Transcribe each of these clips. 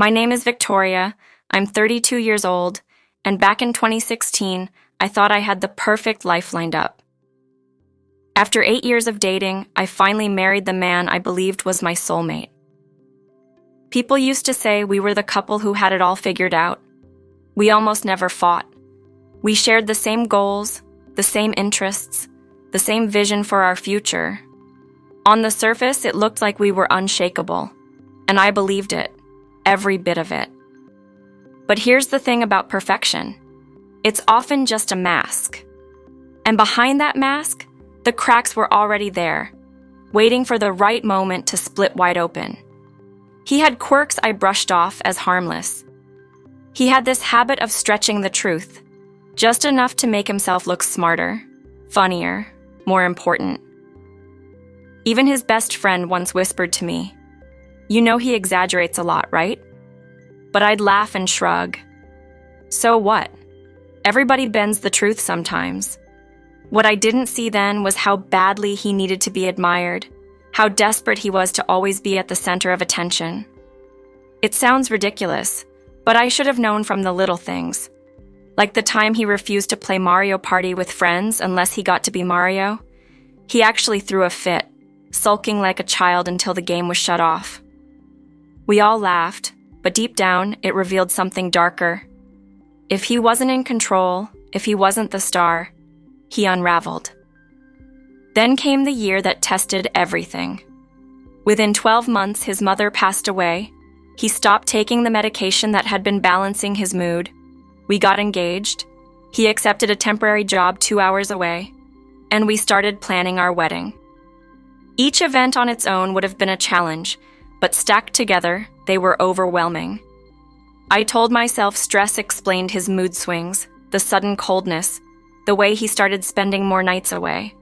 My name is Victoria. I'm 32 years old, and back in 2016, I thought I had the perfect life lined up. After 8 years of dating, I finally married the man I believed was my soulmate. People used to say we were the couple who had it all figured out. We almost never fought. We shared the same goals, the same interests, the same vision for our future. On the surface, it looked like we were unshakable, and I believed it, every bit of it. But here's the thing about perfection. It's often just a mask. And behind that mask, the cracks were already there, waiting for the right moment to split wide open. He had quirks I brushed off as harmless. He had this habit of stretching the truth, just enough to make himself look smarter, funnier, more important. Even his best friend once whispered to me, "You know he exaggerates a lot, right?" But I'd laugh and shrug. So what? Everybody bends the truth sometimes. What I didn't see then was how badly he needed to be admired, how desperate he was to always be at the center of attention. It sounds ridiculous, but I should have known from the little things. Like the time he refused to play Mario Party with friends unless he got to be Mario. He actually threw a fit, sulking like a child until the game was shut off. We all laughed, but deep down, it revealed something darker. If he wasn't in control, if he wasn't the star, he unraveled. Then came the year that tested everything. Within 12 months, his mother passed away. He stopped taking the medication that had been balancing his mood. We got engaged. He accepted a temporary job 2 hours away, and we started planning our wedding. Each event on its own would have been a challenge, but stacked together, they were overwhelming. I told myself stress explained his mood swings, the sudden coldness, the way he started spending more nights away.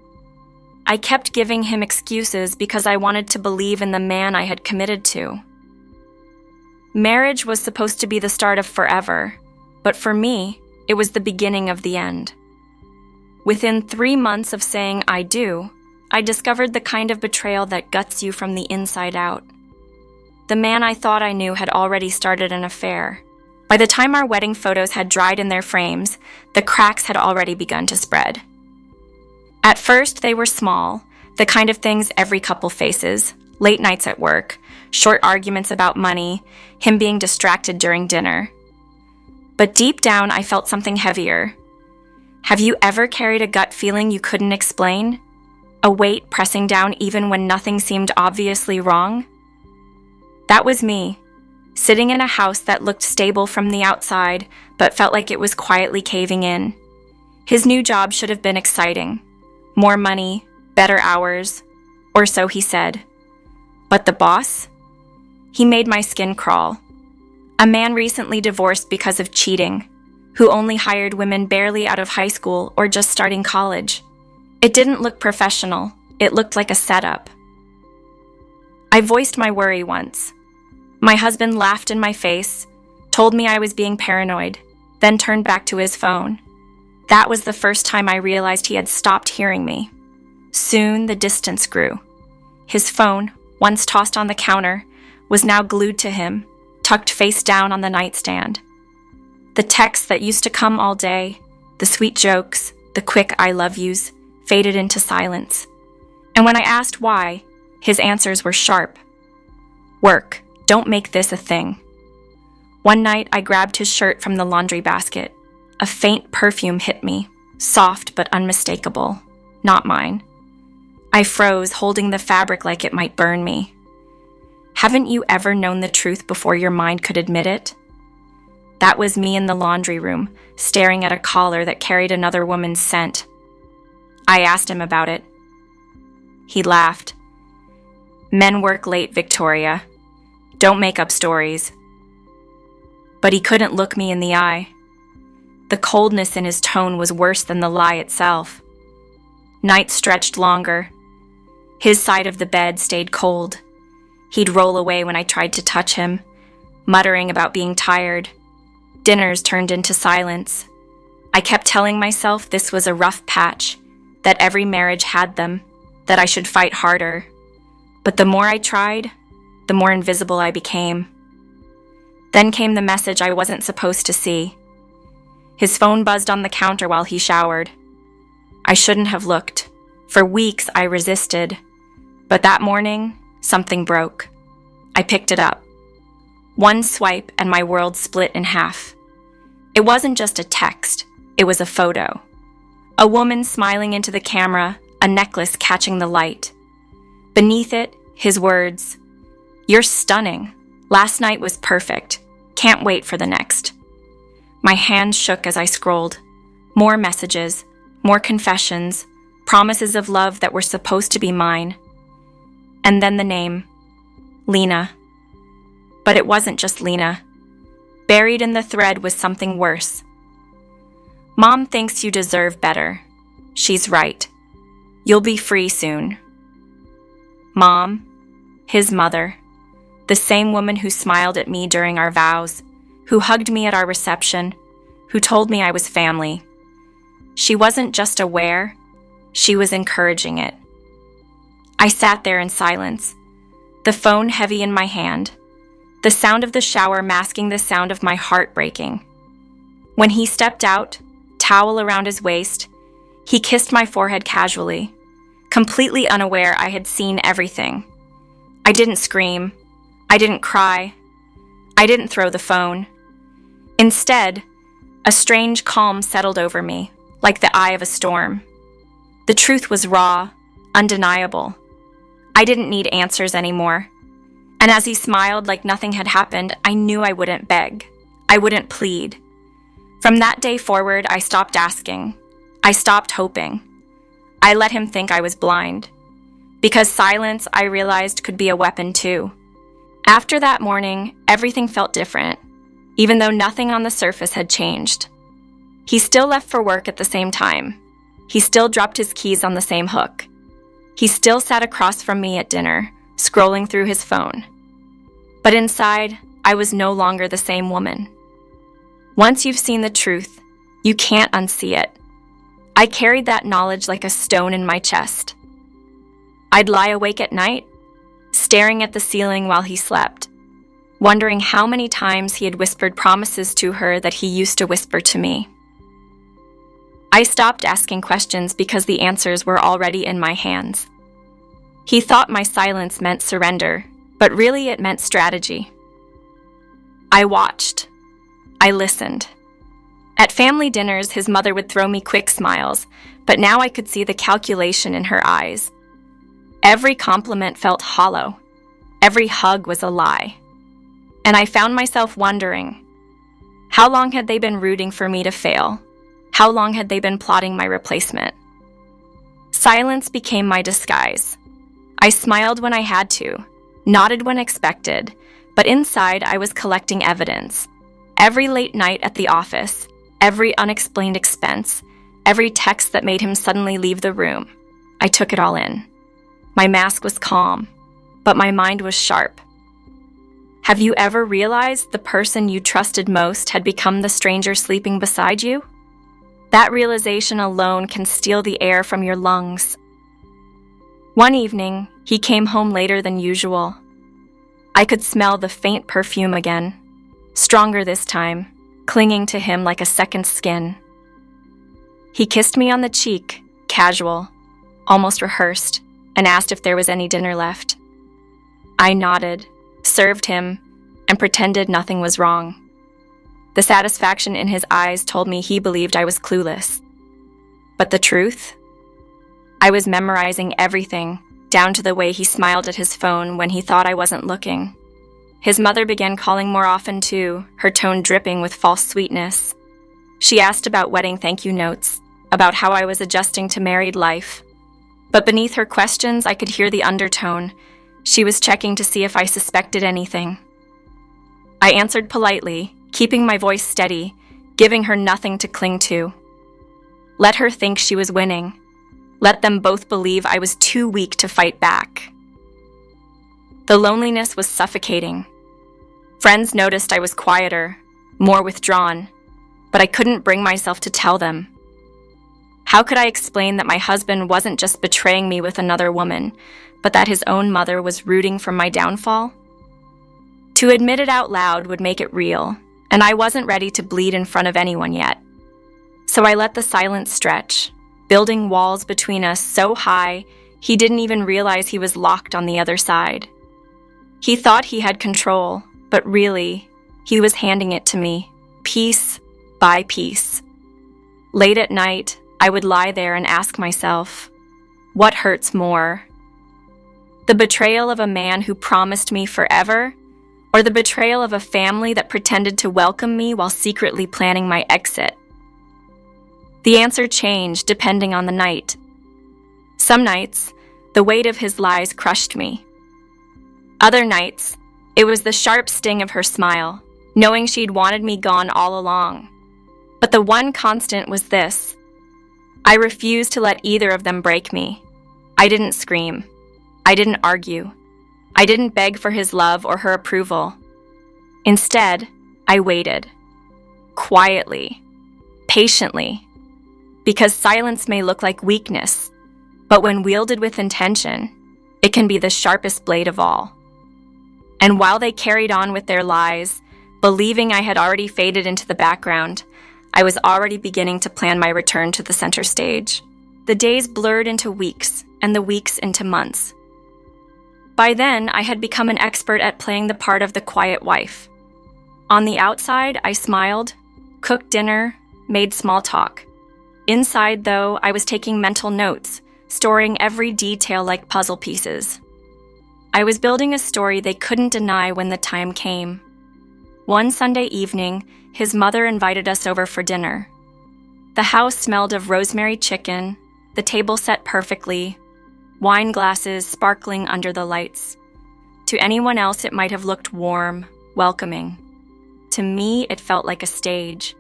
I kept giving him excuses because I wanted to believe in the man I had committed to. Marriage was supposed to be the start of forever, but for me, it was the beginning of the end. Within 3 months of saying I do, I discovered the kind of betrayal that guts you from the inside out. The man I thought I knew had already started an affair. By the time our wedding photos had dried in their frames, the cracks had already begun to spread. At first, they were small, the kind of things every couple faces: late nights at work, short arguments about money, him being distracted during dinner. But deep down, I felt something heavier. Have you ever carried a gut feeling you couldn't explain? A weight pressing down even when nothing seemed obviously wrong? That was me, sitting in a house that looked stable from the outside, but felt like it was quietly caving in. His new job should have been exciting. More money, better hours, or so he said. But the boss? He made my skin crawl. A man recently divorced because of cheating, who only hired women barely out of high school or just starting college. It didn't look professional. It looked like a setup. I voiced my worry once. My husband laughed in my face, told me I was being paranoid, then turned back to his phone. That was the first time I realized he had stopped hearing me. Soon, the distance grew. His phone, once tossed on the counter, was now glued to him, tucked face down on the nightstand. The texts that used to come all day, the sweet jokes, the quick I love yous, faded into silence. And when I asked why, his answers were sharp. Work. Don't make this a thing. One night, I grabbed his shirt from the laundry basket. A faint perfume hit me, soft but unmistakable. Not mine. I froze, holding the fabric like it might burn me. Haven't you ever known the truth before your mind could admit it? That was me in the laundry room, staring at a collar that carried another woman's scent. I asked him about it. He laughed. Men work late, Victoria. Don't make up stories. But he couldn't look me in the eye. The coldness in his tone was worse than the lie itself. Nights stretched longer. His side of the bed stayed cold. He'd roll away when I tried to touch him, muttering about being tired. Dinners turned into silence. I kept telling myself this was a rough patch, that every marriage had them, that I should fight harder. But the more I tried, the more invisible I became. Then came the message I wasn't supposed to see. His phone buzzed on the counter while he showered. I shouldn't have looked. For weeks, I resisted. But that morning, something broke. I picked it up. One swipe and my world split in half. It wasn't just a text, it was a photo. A woman smiling into the camera, a necklace catching the light. Beneath it, his words, "You're stunning. Last night was perfect. Can't wait for the next." My hands shook as I scrolled. More messages, more confessions, promises of love that were supposed to be mine. And then the name, Lena. But it wasn't just Lena. Buried in the thread was something worse. "Mom thinks you deserve better. She's right. You'll be free soon." Mom, his mother, the same woman who smiled at me during our vows, who hugged me at our reception, who told me I was family. She wasn't just aware, she was encouraging it. I sat there in silence, the phone heavy in my hand, the sound of the shower masking the sound of my heart breaking. When he stepped out, towel around his waist, he kissed my forehead casually, completely unaware I had seen everything. I didn't scream. I didn't cry. I didn't throw the phone. Instead, a strange calm settled over me, like the eye of a storm. The truth was raw, undeniable. I didn't need answers anymore. And as he smiled like nothing had happened, I knew I wouldn't beg. I wouldn't plead. From that day forward, I stopped asking. I stopped hoping. I let him think I was blind. Because silence, I realized, could be a weapon too. After that morning, everything felt different, even though nothing on the surface had changed. He still left for work at the same time. He still dropped his keys on the same hook. He still sat across from me at dinner, scrolling through his phone. But inside, I was no longer the same woman. Once you've seen the truth, you can't unsee it. I carried that knowledge like a stone in my chest. I'd lie awake at night, staring at the ceiling while he slept, wondering how many times he had whispered promises to her that he used to whisper to me. I stopped asking questions because the answers were already in my hands. He thought my silence meant surrender, but really it meant strategy. I watched. I listened. At family dinners, his mother would throw me quick smiles, but now I could see the calculation in her eyes. Every compliment felt hollow. Every hug was a lie. And I found myself wondering, how long had they been rooting for me to fail? How long had they been plotting my replacement? Silence became my disguise. I smiled when I had to, nodded when expected, but inside I was collecting evidence. Every late night at the office, every unexplained expense, every text that made him suddenly leave the room, I took it all in. My mask was calm, but my mind was sharp. Have you ever realized the person you trusted most had become the stranger sleeping beside you? That realization alone can steal the air from your lungs. One evening, he came home later than usual. I could smell the faint perfume again, stronger this time, clinging to him like a second skin. He kissed me on the cheek, casual, almost rehearsed, and asked if there was any dinner left. I nodded, served him, and pretended nothing was wrong. The satisfaction in his eyes told me he believed I was clueless. But the truth? I was memorizing everything, down to the way he smiled at his phone when he thought I wasn't looking. His mother began calling more often too, her tone dripping with false sweetness. She asked about wedding thank you notes, about how I was adjusting to married life. But beneath her questions, I could hear the undertone. She was checking to see if I suspected anything. I answered politely, keeping my voice steady, giving her nothing to cling to. Let her think she was winning. Let them both believe I was too weak to fight back. The loneliness was suffocating. Friends noticed I was quieter, more withdrawn, but I couldn't bring myself to tell them. How could I explain that my husband wasn't just betraying me with another woman, but that his own mother was rooting for my downfall? To admit it out loud would make it real, and I wasn't ready to bleed in front of anyone yet. So I let the silence stretch, building walls between us so high he didn't even realize he was locked on the other side. He thought he had control, but really, he was handing it to me, piece by piece. Late at night, I would lie there and ask myself, what hurts more? The betrayal of a man who promised me forever, or the betrayal of a family that pretended to welcome me while secretly planning my exit? The answer changed depending on the night. Some nights, the weight of his lies crushed me. Other nights, it was the sharp sting of her smile, knowing she'd wanted me gone all along. But the one constant was this: I refused to let either of them break me. I didn't scream. I didn't argue. I didn't beg for his love or her approval. Instead, I waited. Quietly. Patiently. Because silence may look like weakness, but when wielded with intention, it can be the sharpest blade of all. And while they carried on with their lies, believing I had already faded into the background, I was already beginning to plan my return to the center stage. The days blurred into weeks, and the weeks into months. By then, I had become an expert at playing the part of the quiet wife. On the outside, I smiled, cooked dinner, made small talk. Inside, though, I was taking mental notes, storing every detail like puzzle pieces. I was building a story they couldn't deny when the time came. One Sunday evening, his mother invited us over for dinner. The house smelled of rosemary chicken, the table set perfectly, wine glasses sparkling under the lights. To anyone else, it might have looked warm, welcoming. To me, it felt like a stage,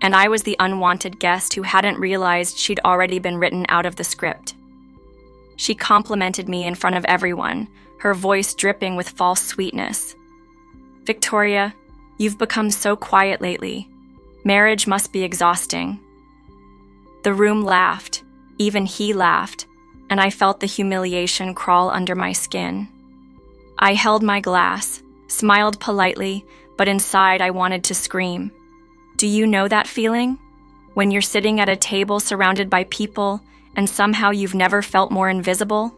and I was the unwanted guest who hadn't realized she'd already been written out of the script. She complimented me in front of everyone, her voice dripping with false sweetness. "Victoria, you've become so quiet lately. Marriage must be exhausting." The room laughed, even he laughed, and I felt the humiliation crawl under my skin. I held my glass, smiled politely, but inside I wanted to scream. Do you know that feeling? When you're sitting at a table surrounded by people, and somehow you've never felt more invisible?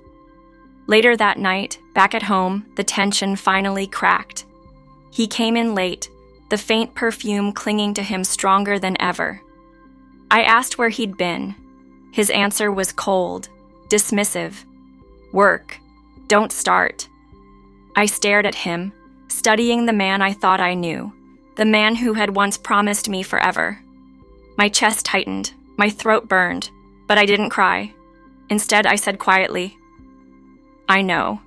Later that night, back at home, the tension finally cracked. He came in late, the faint perfume clinging to him stronger than ever. I asked where he'd been. His answer was cold, dismissive. "Work. Don't start." I stared at him, studying the man I thought I knew, the man who had once promised me forever. My chest tightened, my throat burned, but I didn't cry. Instead, I said quietly, "I know."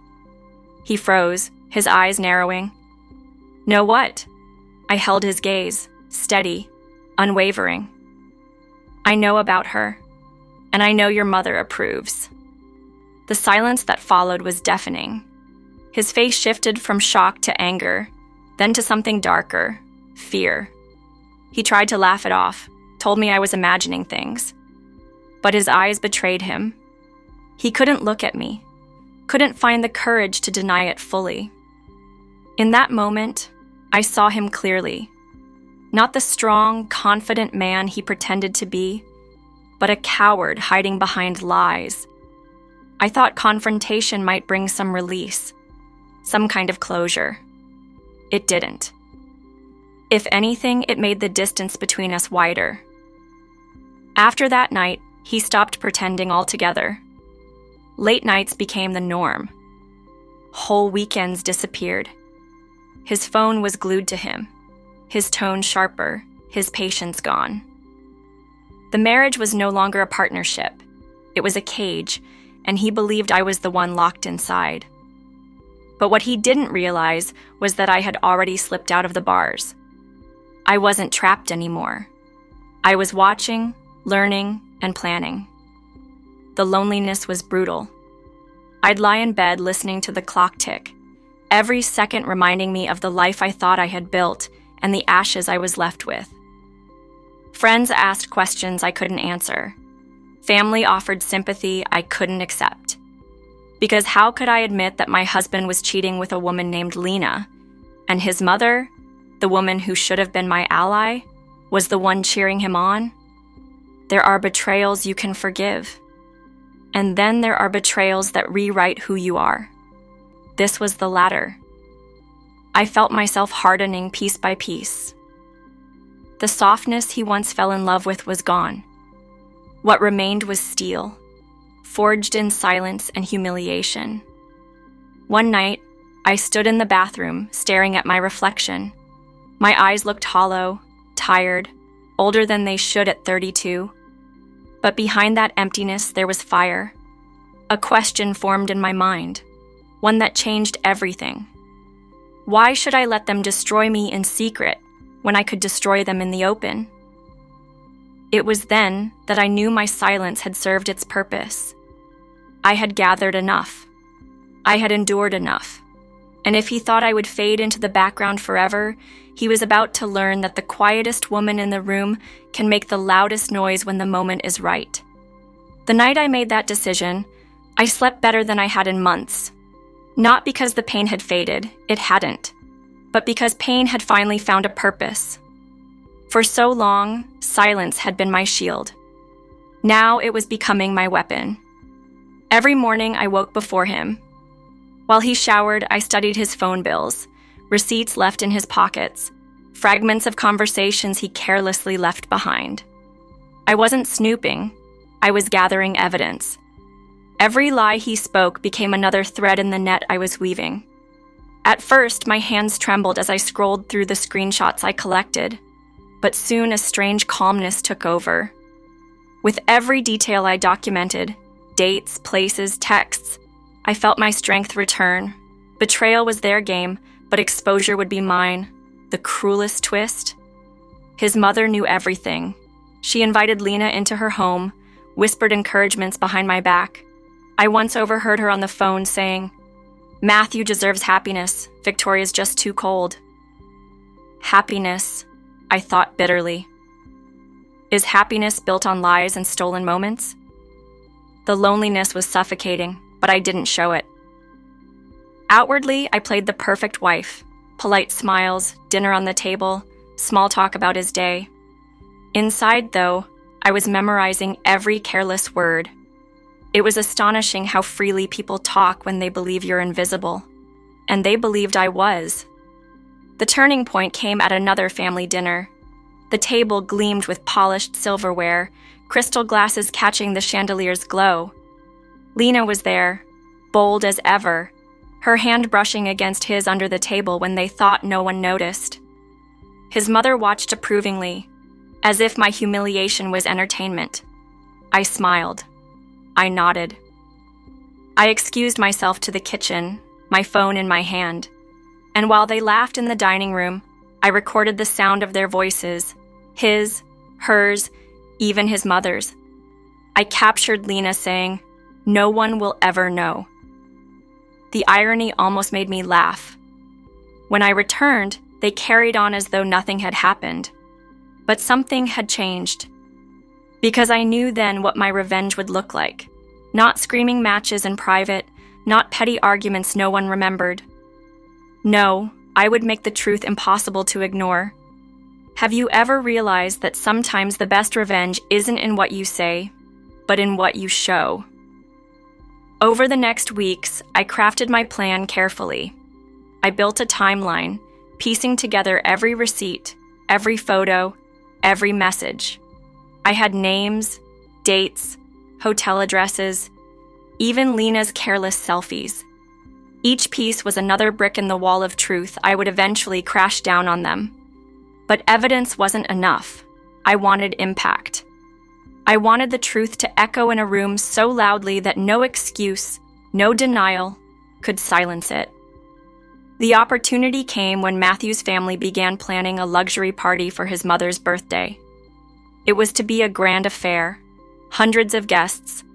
He froze, his eyes narrowing. "Know what?" I held his gaze, steady, unwavering. "I know about her, and I know your mother approves." The silence that followed was deafening. His face shifted from shock to anger, then to something darker, fear. He tried to laugh it off, told me I was imagining things. But his eyes betrayed him. He couldn't look at me, couldn't find the courage to deny it fully. In that moment, I saw him clearly. Not the strong, confident man he pretended to be, but a coward hiding behind lies. I thought confrontation might bring some release, some kind of closure. It didn't. If anything, it made the distance between us wider. After that night, he stopped pretending altogether. Late nights became the norm. Whole weekends disappeared. His phone was glued to him, his tone sharper, his patience gone. The marriage was no longer a partnership. It was a cage, and he believed I was the one locked inside. But what he didn't realize was that I had already slipped out of the bars. I wasn't trapped anymore. I was watching, learning, and planning. The loneliness was brutal. I'd lie in bed listening to the clock tick, every second reminding me of the life I thought I had built and the ashes I was left with. Friends asked questions I couldn't answer. Family offered sympathy I couldn't accept. Because how could I admit that my husband was cheating with a woman named Lena, And his mother, the woman who should have been my ally, was the one cheering him on. There are betrayals you can forgive. And then there are betrayals that rewrite who you are. This was the latter. I felt myself hardening piece by piece. The softness he once fell in love with was gone. What remained was steel, forged in silence and humiliation. One night, I stood in the bathroom, staring at my reflection. My eyes looked hollow, tired, older than they should at 32. But behind that emptiness, there was fire. A question formed in my mind, one that changed everything. Why should I let them destroy me in secret when I could destroy them in the open? It was then that I knew my silence had served its purpose. I had gathered enough. I had endured enough. And if he thought I would fade into the background forever, he was about to learn that the quietest woman in the room can make the loudest noise when the moment is right. The night I made that decision, I slept better than I had in months. Not because the pain had faded, it hadn't, but because pain had finally found a purpose. For so long, silence had been my shield. Now it was becoming my weapon. Every morning I woke before him. While he showered, I studied his phone bills, receipts left in his pockets, fragments of conversations he carelessly left behind. I wasn't snooping, I was gathering evidence. Every lie he spoke became another thread in the net I was weaving. At first, my hands trembled as I scrolled through the screenshots I collected, but soon a strange calmness took over. With every detail I documented, dates, places, texts, I felt my strength return. Betrayal was their game, but exposure would be mine. The cruelest twist? His mother knew everything. She invited Lena into her home, whispered encouragements behind my back. I once overheard her on the phone saying, "Matthew deserves happiness. Victoria's just too cold." Happiness, I thought bitterly. Is happiness built on lies and stolen moments? The loneliness was suffocating, but I didn't show it. Outwardly, I played the perfect wife. Polite smiles, dinner on the table, small talk about his day. Inside, though, I was memorizing every careless word. It was astonishing how freely people talk when they believe you're invisible. And they believed I was. The turning point came at another family dinner. The table gleamed with polished silverware, crystal glasses catching the chandelier's glow. Lena was there, bold as ever, her hand brushing against his under the table when they thought no one noticed. His mother watched approvingly, as if my humiliation was entertainment. I smiled. I nodded. I excused myself to the kitchen, my phone in my hand, and while they laughed in the dining room, I recorded the sound of their voices, his, hers, even his mother's. I captured Lena saying, "No one will ever know." The irony almost made me laugh. When I returned, they carried on as though nothing had happened. But something had changed. Because I knew then what my revenge would look like. Not screaming matches in private, not petty arguments no one remembered. No, I would make the truth impossible to ignore. Have you ever realized that sometimes the best revenge isn't in what you say, but in what you show? Over the next weeks, I crafted my plan carefully. I built a timeline, piecing together every receipt, every photo, every message. I had names, dates, hotel addresses, even Lena's careless selfies. Each piece was another brick in the wall of truth I would eventually crash down on them. But evidence wasn't enough. I wanted impact. I wanted the truth to echo in a room so loudly that no excuse, no denial, could silence it. The opportunity came when Matthew's family began planning a luxury party for his mother's birthday. It was to be a grand affair, hundreds of guests,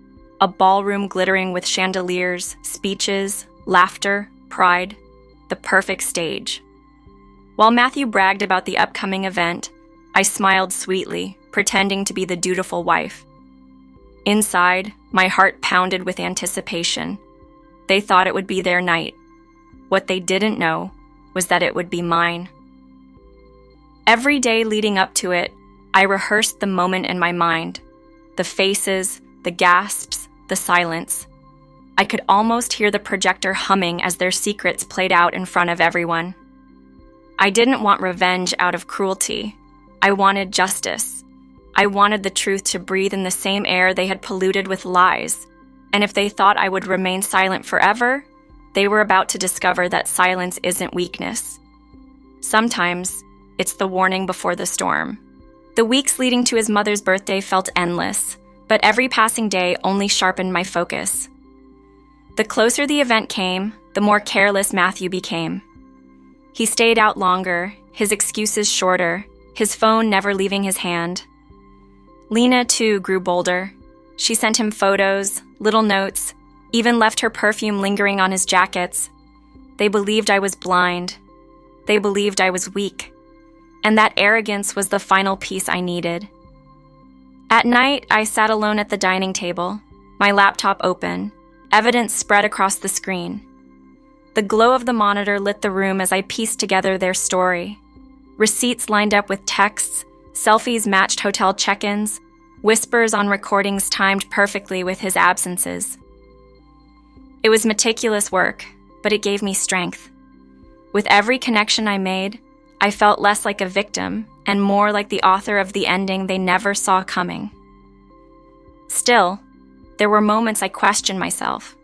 a ballroom glittering with chandeliers, speeches, laughter, pride, the perfect stage. While Matthew bragged about the upcoming event, I smiled sweetly, pretending to be the dutiful wife. Inside, my heart pounded with anticipation. They thought it would be their night. What they didn't know was that it would be mine. Every day leading up to it, I rehearsed the moment in my mind. The faces, the gasps, the silence. I could almost hear the projector humming as their secrets played out in front of everyone. I didn't want revenge out of cruelty. I wanted justice. I wanted the truth to breathe in the same air they had polluted with lies. And if they thought I would remain silent forever, they were about to discover that silence isn't weakness. Sometimes, it's the warning before the storm. The weeks leading to his mother's birthday felt endless, but every passing day only sharpened my focus. The closer the event came, the more careless Matthew became. He stayed out longer, his excuses shorter, his phone never leaving his hand. Lena, too, grew bolder. She sent him photos, little notes, even left her perfume lingering on his jackets. They believed I was blind. They believed I was weak. And that arrogance was the final piece I needed. At night, I sat alone at the dining table, my laptop open, evidence spread across the screen. The glow of the monitor lit the room as I pieced together their story. Receipts lined up with texts, selfies matched hotel check-ins, whispers on recordings timed perfectly with his absences. It was meticulous work, but it gave me strength. With every connection I made, I felt less like a victim and more like the author of the ending they never saw coming. Still, there were moments I questioned myself.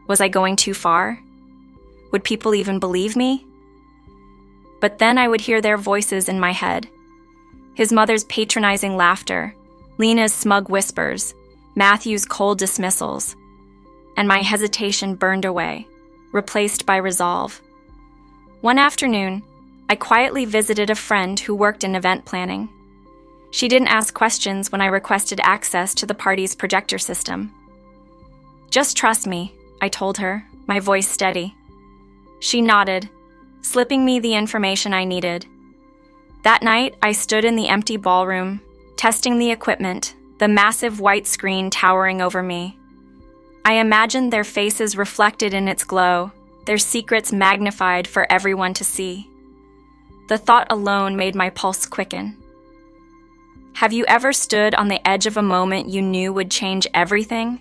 Was I going too far? Would people even believe me? But then I would hear their voices in my head. His mother's patronizing laughter, Lena's smug whispers, Matthew's cold dismissals, and my hesitation burned away, replaced by resolve. One afternoon, I quietly visited a friend who worked in event planning. She didn't ask questions when I requested access to the party's projector system. "Just trust me," I told her, my voice steady. She nodded, slipping me the information I needed. That night, I stood in the empty ballroom, testing the equipment, the massive white screen towering over me. I imagined their faces reflected in its glow, their secrets magnified for everyone to see. The thought alone made my pulse quicken. Have you ever stood on the edge of a moment you knew would change everything?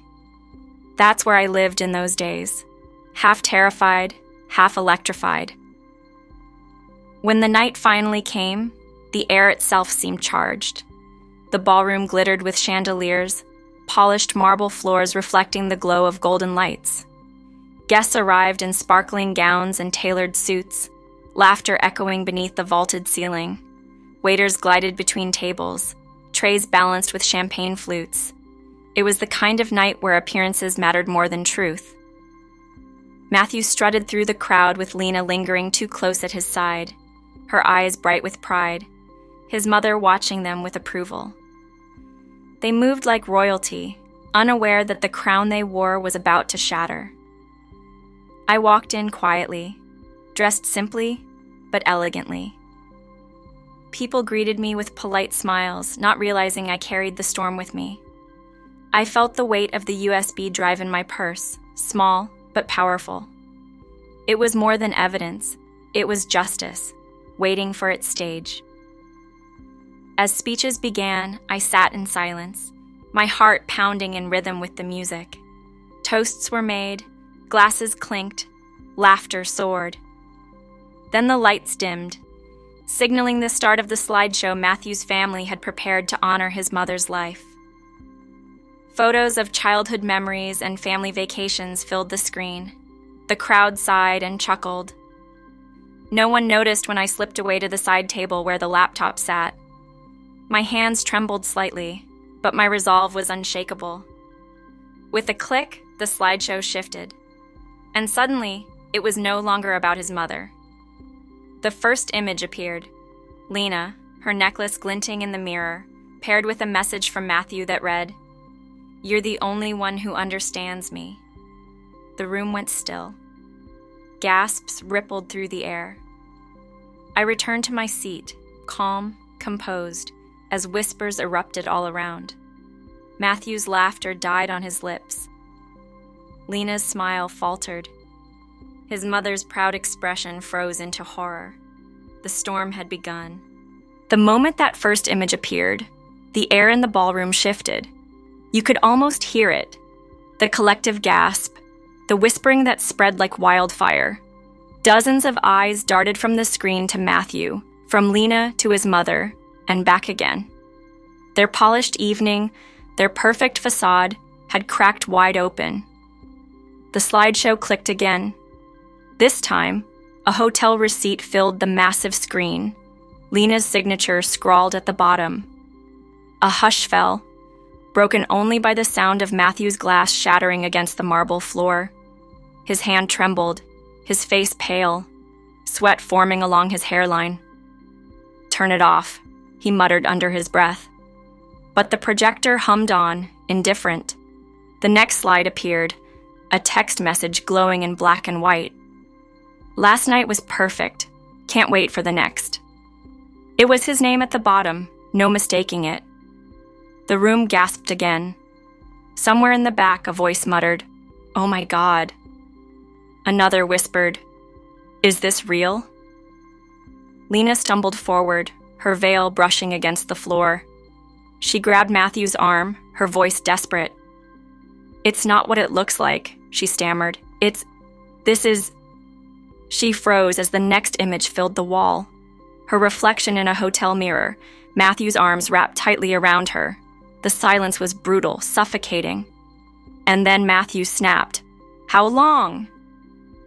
That's where I lived in those days, half terrified, half electrified. When the night finally came, the air itself seemed charged. The ballroom glittered with chandeliers, polished marble floors reflecting the glow of golden lights. Guests arrived in sparkling gowns and tailored suits, laughter echoing beneath the vaulted ceiling. Waiters glided between tables, trays balanced with champagne flutes. It was the kind of night where appearances mattered more than truth. Matthew strutted through the crowd with Lena lingering too close at his side, her eyes bright with pride, his mother watching them with approval. They moved like royalty, unaware that the crown they wore was about to shatter. I walked in quietly, dressed simply but elegantly. People greeted me with polite smiles, not realizing I carried the storm with me. I felt the weight of the USB drive in my purse, small but powerful. It was more than evidence. It was justice, waiting for its stage. As speeches began, I sat in silence, my heart pounding in rhythm with the music. Toasts were made, glasses clinked, laughter soared. Then the lights dimmed, signaling the start of the slideshow Matthew's family had prepared to honor his mother's life. Photos of childhood memories and family vacations filled the screen. The crowd sighed and chuckled. No one noticed when I slipped away to the side table where the laptop sat. My hands trembled slightly, but my resolve was unshakable. With a click, the slideshow shifted. And suddenly, it was no longer about his mother. The first image appeared. Lena, her necklace glinting in the mirror, paired with a message from Matthew that read, "You're the only one who understands me." The room went still. Gasps rippled through the air. I returned to my seat, calm, composed, as whispers erupted all around. Matthew's laughter died on his lips. Lena's smile faltered. His mother's proud expression froze into horror. The storm had begun. The moment that first image appeared, the air in the ballroom shifted. You could almost hear it. The collective gasp, the whispering that spread like wildfire. Dozens of eyes darted from the screen to Matthew, from Lena to his mother, and back again. Their polished evening, their perfect facade, had cracked wide open. The slideshow clicked again. This time, a hotel receipt filled the massive screen, Lena's signature scrawled at the bottom. A hush fell, broken only by the sound of Matthew's glass shattering against the marble floor. His hand trembled, his face pale, sweat forming along his hairline. "Turn it off," he muttered under his breath. But the projector hummed on, indifferent. The next slide appeared, a text message glowing in black and white. "Last night was perfect. Can't wait for the next." It was his name at the bottom, no mistaking it. The room gasped again. Somewhere in the back, a voice muttered, "Oh my God." Another whispered, "Is this real?" Lena stumbled forward, her veil brushing against the floor. She grabbed Matthew's arm, her voice desperate. "It's not what it looks like," she stammered. This is... She froze as the next image filled the wall. Her reflection in a hotel mirror, Matthew's arms wrapped tightly around her. The silence was brutal, suffocating. And then Matthew snapped. "How long?"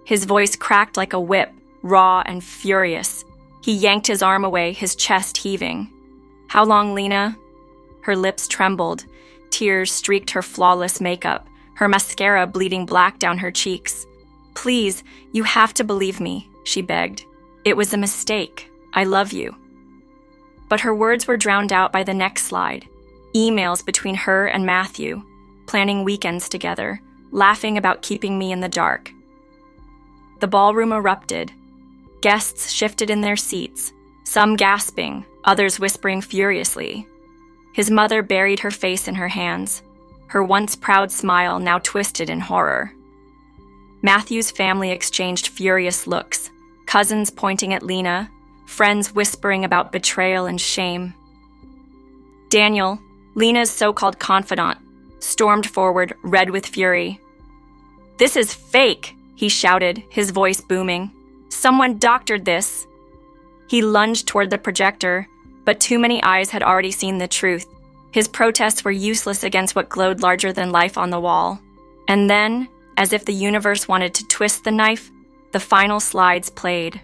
His voice cracked like a whip, raw and furious. He yanked his arm away, his chest heaving. "How long, Lena?" Her lips trembled. Tears streaked her flawless makeup, her mascara bleeding black down her cheeks. "Please, you have to believe me," she begged. "It was a mistake. I love you." But her words were drowned out by the next slide. Emails between her and Matthew, planning weekends together, laughing about keeping me in the dark. The ballroom erupted. Guests shifted in their seats, some gasping, others whispering furiously. His mother buried her face in her hands, her once proud smile now twisted in horror. Matthew's family exchanged furious looks, cousins pointing at Lena, friends whispering about betrayal and shame. Daniel, Lena's so-called confidant, stormed forward, red with fury. "This is fake," he shouted, his voice booming. "Someone doctored this." He lunged toward the projector, but too many eyes had already seen the truth. His protests were useless against what glowed larger than life on the wall. And then, as if the universe wanted to twist the knife, the final slides played.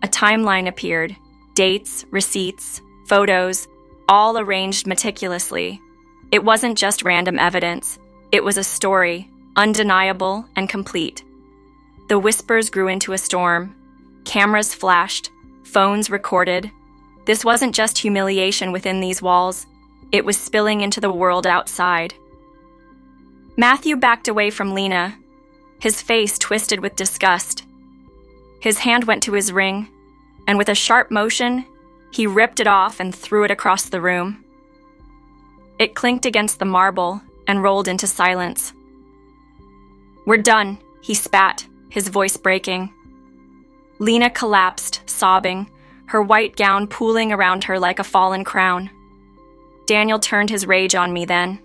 A timeline appeared, dates, receipts, photos, all arranged meticulously. It wasn't just random evidence. It was a story, undeniable and complete. The whispers grew into a storm. Cameras flashed, phones recorded. This wasn't just humiliation within these walls. It was spilling into the world outside. Matthew backed away from Lena, his face twisted with disgust. His hand went to his ring, and with a sharp motion, he ripped it off and threw it across the room. It clinked against the marble and rolled into silence. "We're done," he spat, his voice breaking. Lena collapsed, sobbing, her white gown pooling around her like a fallen crown. Daniel turned his rage on me then.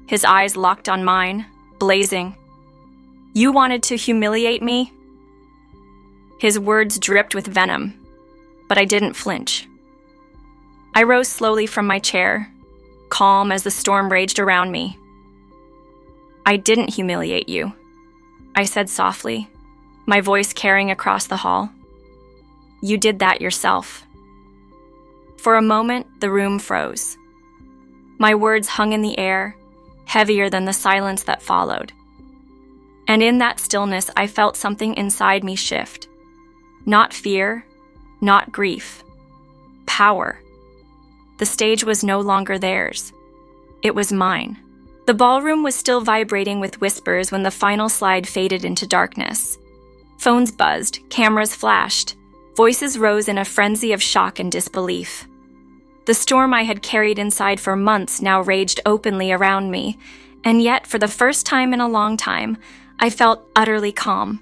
His eyes locked on mine, blazing. "You wanted to humiliate me?" His words dripped with venom, but I didn't flinch. I rose slowly from my chair, calm as the storm raged around me. "I didn't humiliate you," I said softly, my voice carrying across the hall. "You did that yourself." For a moment, the room froze. My words hung in the air, heavier than the silence that followed. And in that stillness, I felt something inside me shift. Not fear, not grief. Power. The stage was no longer theirs. It was mine. The ballroom was still vibrating with whispers when the final slide faded into darkness. Phones buzzed, cameras flashed. Voices rose in a frenzy of shock and disbelief. The storm I had carried inside for months now raged openly around me, and yet, for the first time in a long time, I felt utterly calm.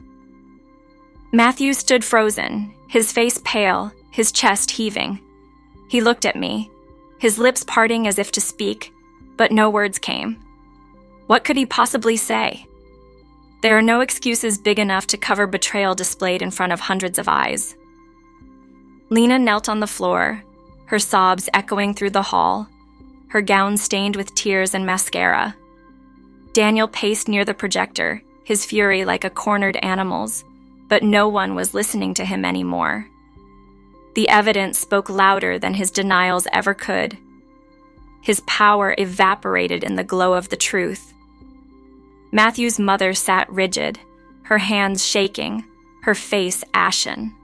Matthew stood frozen, his face pale, his chest heaving. He looked at me, his lips parting as if to speak, but no words came. What could he possibly say? There are no excuses big enough to cover betrayal displayed in front of hundreds of eyes. Lena knelt on the floor, her sobs echoing through the hall, her gown stained with tears and mascara. Daniel paced near the projector, his fury like a cornered animal's, but no one was listening to him anymore. The evidence spoke louder than his denials ever could. His power evaporated in the glow of the truth. Matthew's mother sat rigid, her hands shaking, her face ashen.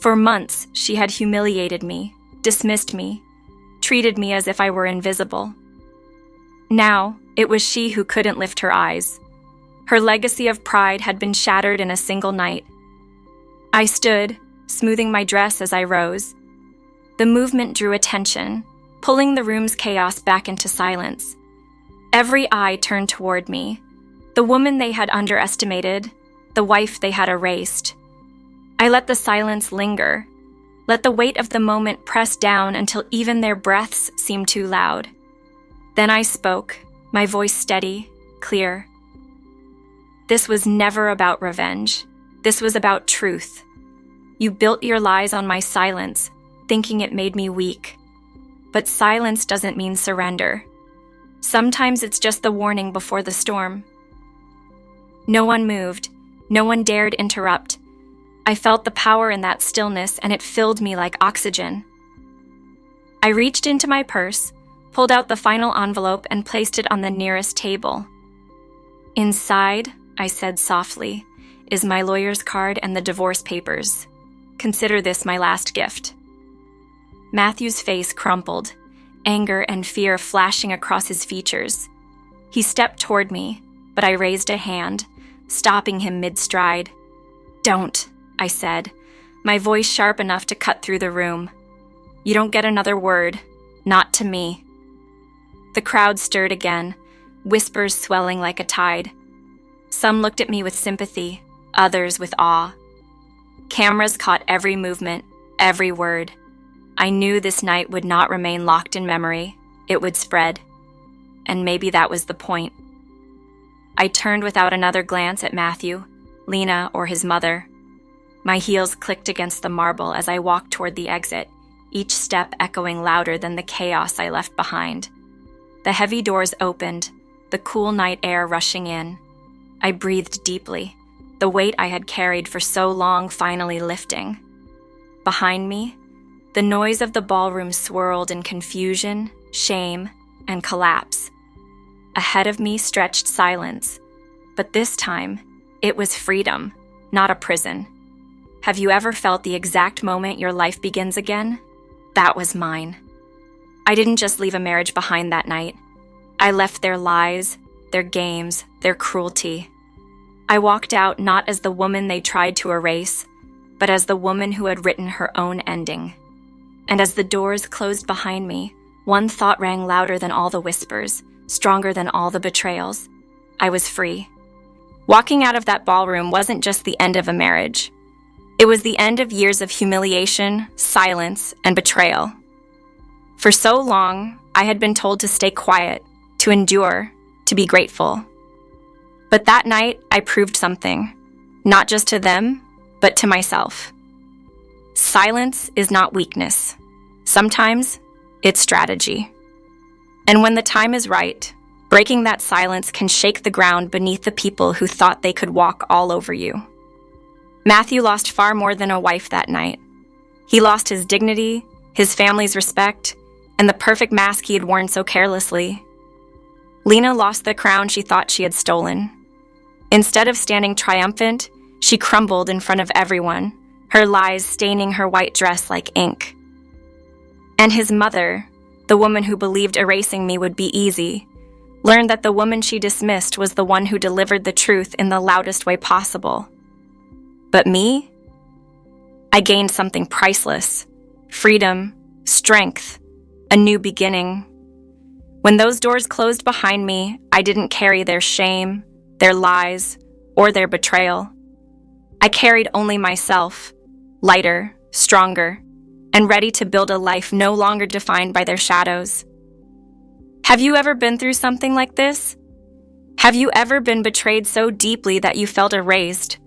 For months, she had humiliated me, dismissed me, treated me as if I were invisible. Now, it was she who couldn't lift her eyes. Her legacy of pride had been shattered in a single night. I stood, smoothing my dress as I rose. The movement drew attention, pulling the room's chaos back into silence. Every eye turned toward me, the woman they had underestimated, the wife they had erased. I let the silence linger, let the weight of the moment press down until even their breaths seemed too loud. Then I spoke, my voice steady, clear. This was never about revenge. This was about truth. You built your lies on my silence, thinking it made me weak. But silence doesn't mean surrender. Sometimes it's just the warning before the storm. No one moved. No one dared interrupt. I felt the power in that stillness, and it filled me like oxygen. I reached into my purse, pulled out the final envelope, and placed it on the nearest table. Inside, I said softly, is my lawyer's card and the divorce papers. Consider this my last gift. Matthew's face crumpled, anger and fear flashing across his features. He stepped toward me, but I raised a hand, stopping him mid-stride. Don't, I said, my voice sharp enough to cut through the room. You don't get another word, not to me. The crowd stirred again, whispers swelling like a tide. Some looked at me with sympathy, others with awe. Cameras caught every movement, every word. I knew this night would not remain locked in memory. It would spread. And maybe that was the point. I turned without another glance at Matthew, Lena, or his mother. My heels clicked against the marble as I walked toward the exit, each step echoing louder than the chaos I left behind. The heavy doors opened, the cool night air rushing in. I breathed deeply, the weight I had carried for so long finally lifting. Behind me, the noise of the ballroom swirled in confusion, shame, and collapse. Ahead of me stretched silence, but this time, it was freedom, not a prison. Have you ever felt the exact moment your life begins again? That was mine. I didn't just leave a marriage behind that night. I left their lies, their games, their cruelty. I walked out not as the woman they tried to erase, but as the woman who had written her own ending. And as the doors closed behind me, one thought rang louder than all the whispers, stronger than all the betrayals. I was free. Walking out of that ballroom wasn't just the end of a marriage. It was the end of years of humiliation, silence, and betrayal. For so long, I had been told to stay quiet, to endure, to be grateful. But that night, I proved something, not just to them, but to myself. Silence is not weakness. Sometimes, it's strategy. And when the time is right, breaking that silence can shake the ground beneath the people who thought they could walk all over you. Matthew lost far more than a wife that night. He lost his dignity, his family's respect, and the perfect mask he had worn so carelessly. Lena lost the crown she thought she had stolen. Instead of standing triumphant, she crumbled in front of everyone, her lies staining her white dress like ink. And his mother, the woman who believed erasing me would be easy, learned that the woman she dismissed was the one who delivered the truth in the loudest way possible. But me? I gained something priceless: freedom, strength, a new beginning. When those doors closed behind me, I didn't carry their shame, their lies, or their betrayal. I carried only myself, lighter, stronger, and ready to build a life no longer defined by their shadows. Have you ever been through something like this? Have you ever been betrayed so deeply that you felt erased,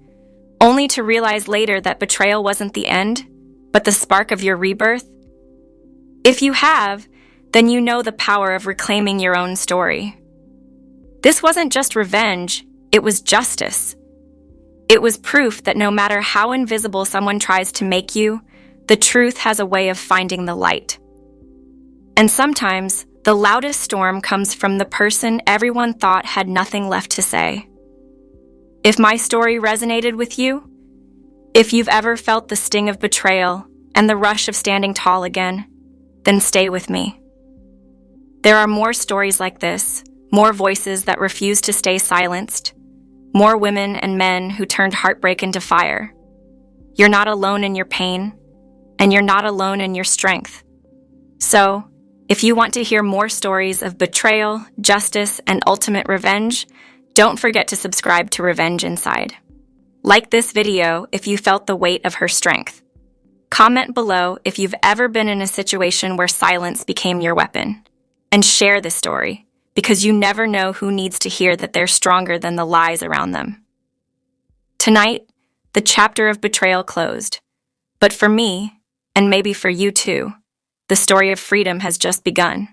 only to realize later that betrayal wasn't the end, but the spark of your rebirth? If you have, then you know the power of reclaiming your own story. This wasn't just revenge, it was justice. It was proof that no matter how invisible someone tries to make you, the truth has a way of finding the light. And sometimes, the loudest storm comes from the person everyone thought had nothing left to say. If my story resonated with you, if you've ever felt the sting of betrayal and the rush of standing tall again, then stay with me. There are more stories like this, more voices that refuse to stay silenced, more women and men who turned heartbreak into fire. You're not alone in your pain, and you're not alone in your strength. So, if you want to hear more stories of betrayal, justice, and ultimate revenge, don't forget to subscribe to Revenge Inside. Like this video if you felt the weight of her strength. Comment below if you've ever been in a situation where silence became your weapon. And share this story, because you never know who needs to hear that they're stronger than the lies around them. Tonight, the chapter of betrayal closed. But for me, and maybe for you too, the story of freedom has just begun.